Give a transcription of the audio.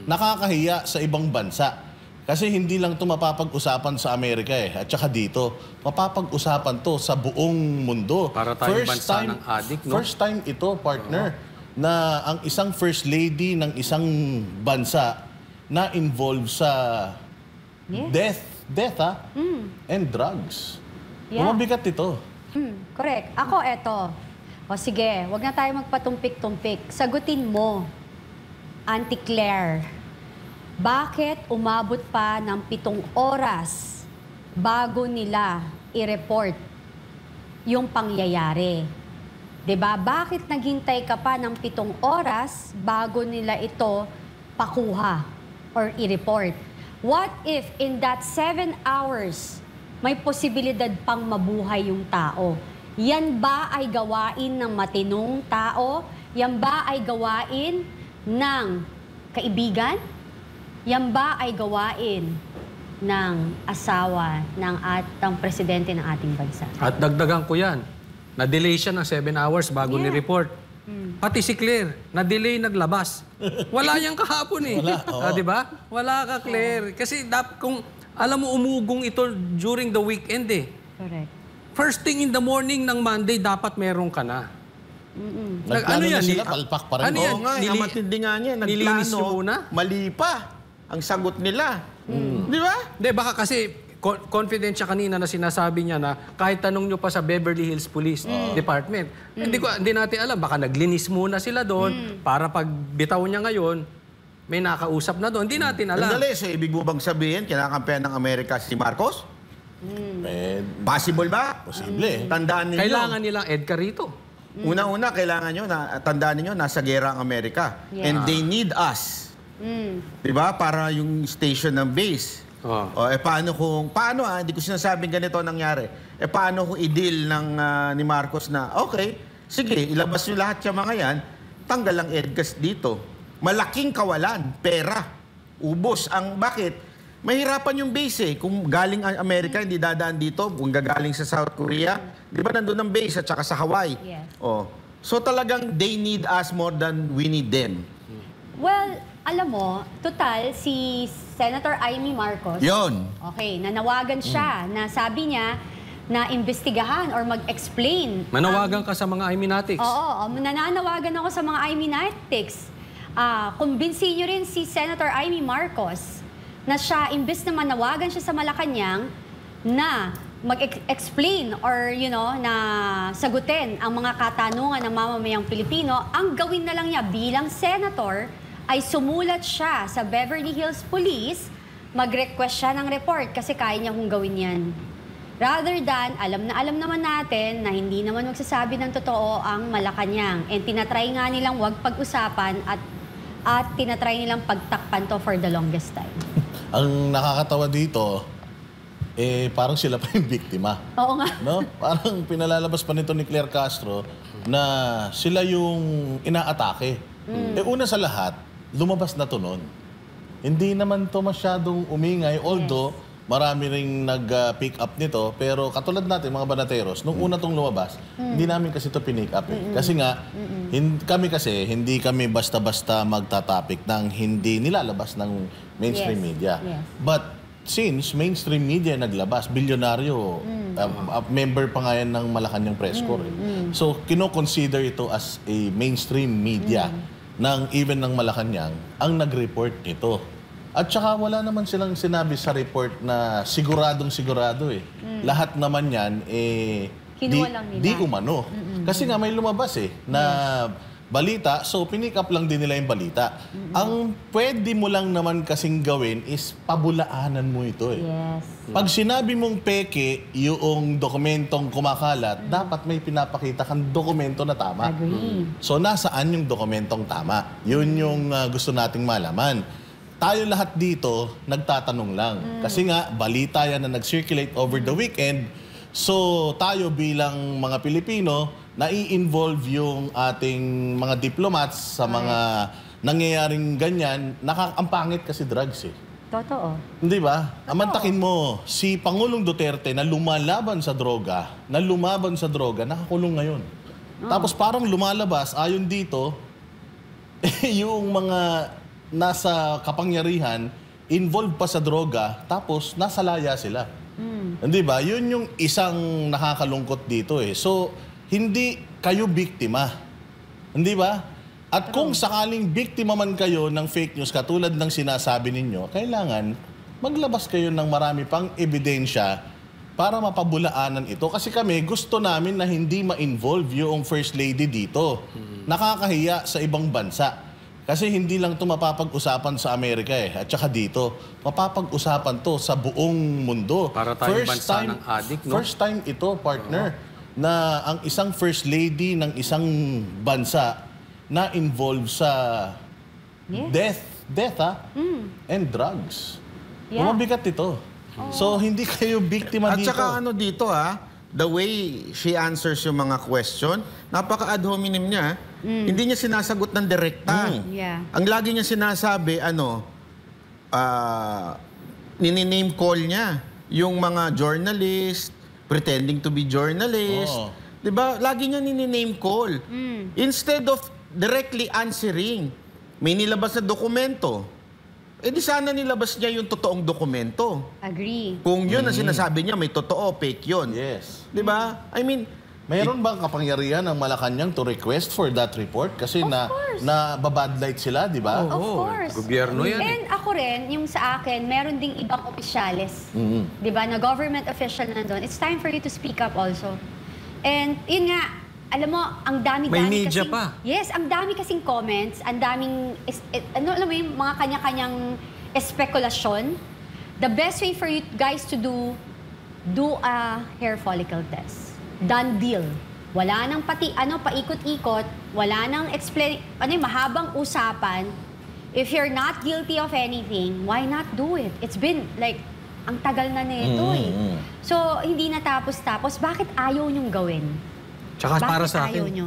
nakakahiya sa ibang bansa. Kasi hindi lang ito mapapag-usapan sa Amerika at saka dito. Mapapag-usapan to sa buong mundo. Para tayong bansa ng adik, no? First time ito, partner, na ang isang first lady ng isang bansa na involved sa death and drugs. Mabigat ito. Correct. Ako, eto. O sige, wag na tayo magpatumpik-tumpik. Sagutin mo, Auntie Claire, bakit umabot pa ng 7 oras bago nila i-report yung pangyayari? 'Di ba? Bakit naghintay ka pa ng 7 oras bago nila ito pakuha or i-report? What if in that 7 hours may posibilidad pang mabuhay yung tao? Yan ba ay gawain ng matinong tao? Yan ba ay gawain ng kaibigan? Yan ba ay gawain ng asawa ng presidente ng ating bansa? At dagdagan ko yan. Na-delay siya ng 7 hours bago ni-report. Pati si Claire, na-delay naglabas. Wala yang kahapon eh. Wala, Di ba? Wala ka, Claire. Kasi kung alam mo, umugong ito during the weekend eh. Correct. First thing in the morning ng Monday, dapat meron ka na. Nagplano na sila, palpak pa rin. Ano yan? Oo nga, ang matindi nga niya. Nilinis nyo muna? Mali pa ang sagot nila. Di ba? Hindi, baka kasi confident siya kanina na sinasabi niya na kahit tanong nyo pa sa Beverly Hills Police Department. Hindi natin alam, baka naglinis muna sila doon para pag bitaw niya ngayon, may nakausap na doon. Hindi natin alam. Sandali, so ibig mo bang sabihin, kinakampihan ng Amerika si Marcos? Possible ba? Posible. Tandaan ninyo. Kailangan nilang EDCA rito. Una-una, kailangan nyo, tandaan ninyo, nasa gera ang Amerika. And they need us. Diba? Para yung station ng base. Paano hindi ko sinasabing ganito nangyari. Paano kung i-deal ni Marcos na, okay, sige, ilabas nyo lahat yung mga yan, tanggal ang EDCAS dito. Malaking kawalan, pera, ubos. Bakit? Mahirapan yung base eh. Kung galing ang Amerika, hindi dadaan dito. Kung gagaling sa South Korea, di ba nandun ang base at saka sa Hawaii? Yes. So talagang they need us more than we need them. Well, alam mo, total, si Senator Amy Marcos, okay, nanawagan siya na sabi niya na imbestigahan or mag-explain. Manawagan ka sa mga Iminatics. Oo, nananawagan ako sa mga Iminatics. Kumbinsin niyo rin si Senator Amy Marcos na siya, imbes na manawagan siya sa Malacanang, na mag-explain or, na sagutin ang mga katanungan ng mamamayang Pilipino, ang gawin na lang niya bilang senator ay sumulat siya sa Beverly Hills Police, mag-request siya ng report kasi kaya niya kung gawin yan. Rather than, alam naman natin na hindi naman magsasabi ng totoo ang Malacanang. And tinatry nga nilang wag pag-usapan at tinatry nilang pagtakpan to for the longest time. Ang nakakatawa dito, parang sila pa yung biktima. Oo nga. No? Parang pinalalabas pa nito ni Claire Castro na sila yung inaatake. Una sa lahat, lumabas na to nun. Hindi naman to masyadong umingay, although marami ring nag-pick up nito, pero katulad natin, mga banateros, nung una tong lumabas, hindi namin kasi ito pinick up. Kasi nga, hindi kami basta-basta magta-topic ng hindi nilalabas ng mainstream media. But since mainstream media naglabas, bilyonaryo, member pa nga yan ng Malacanang Press Corps. So, kino-consider ito as a mainstream media even ng Malacanang ang nag-report ito. At saka wala naman silang sinabi sa report na siguradong-sigurado eh. Lahat naman yan, kinuha lang nila. Di umano. Kasi nga may lumabas na balita, so pinick up lang din nila yung balita. Ang pwede mo lang naman kasing gawin is pabulaanan mo ito eh. Yes. Pag sinabi mong peke yung dokumentong kumakalat, dapat may pinapakita kang dokumento na tama. Agree. So nasaan yung dokumentong tama? Yun yung gusto nating malaman. Tayo lahat dito, nagtatanong lang. Kasi nga, balita yan na nag-circulate over the weekend. So, tayo bilang mga Pilipino, nai-involve yung ating mga diplomats sa mga nangyayaring ganyan. Ang pangit kasi drugs eh. Totoo. Hindi ba? Amantakin mo, si Pangulong Duterte na lumalaban sa droga, nakakulong ngayon. Tapos parang lumalabas, ayon dito, yung mga nasa kapangyarihan, involved pa sa droga, tapos nasa laya sila. Hindi ba? Yun yung isang nakakalungkot dito eh. So, hindi kayo biktima. Hindi ba? At kung sakaling biktima man kayo ng fake news, katulad ng sinasabi ninyo, kailangan maglabas kayo ng marami pang ebidensya para mapabulaanan ito. Kasi kami, gusto namin na hindi ma-involve yung First Lady dito. Nakakahiya sa ibang bansa. Kasi hindi lang ito mapapag-usapan sa Amerika eh, at saka dito. Mapapag-usapan to sa buong mundo. Para tayong bansa ng adik, no? First time ito, partner, na ang isang First Lady ng isang bansa na involved sa death and drugs. Yeah. Mabigat ito. So, hindi kayo biktima At dito. saka ano dito the way she answers yung mga question, napaka ad hominem niya. Hindi niya sinasagot ng direkta. Yeah. Ang lagi niya sinasabi, nini-name call niya yung mga journalist, pretending to be journalist. Oo. Diba? Lagi niya nini-name call. Instead of directly answering, may nilabas na dokumento. Eh di sana nilabas niya yung totoong dokumento. Agree. Kung yun ang sinasabi niya, may totoo, fake yun. Yes. Di ba? I mean, Mayroon bang kapangyarihan ng Malacanang to request for that report? Kasi na babadlight sila, di ba? Of course. Gobyerno yan. And ako rin, yung sa akin, meron ding ibang opisyales. Di ba, na government official na doon. It's time for you to speak up also. And yun nga, alam mo, ang dami-dami May media kasing... pa. Yes, ang dami kasing comments, ang daming, alam mo yung mga kanya-kanyang espekulasyon. The best way for you guys to do a hair follicle test. Done deal. Wala nang paikot-ikot, wala nang mahabang usapan. If you're not guilty of anything, why not do it? It's been like, ang tagal na nito eh. So, hindi natapos-tapos. Bakit ayaw niyong gawin? Tsaka para Bakit sa ayaw akin, nyo?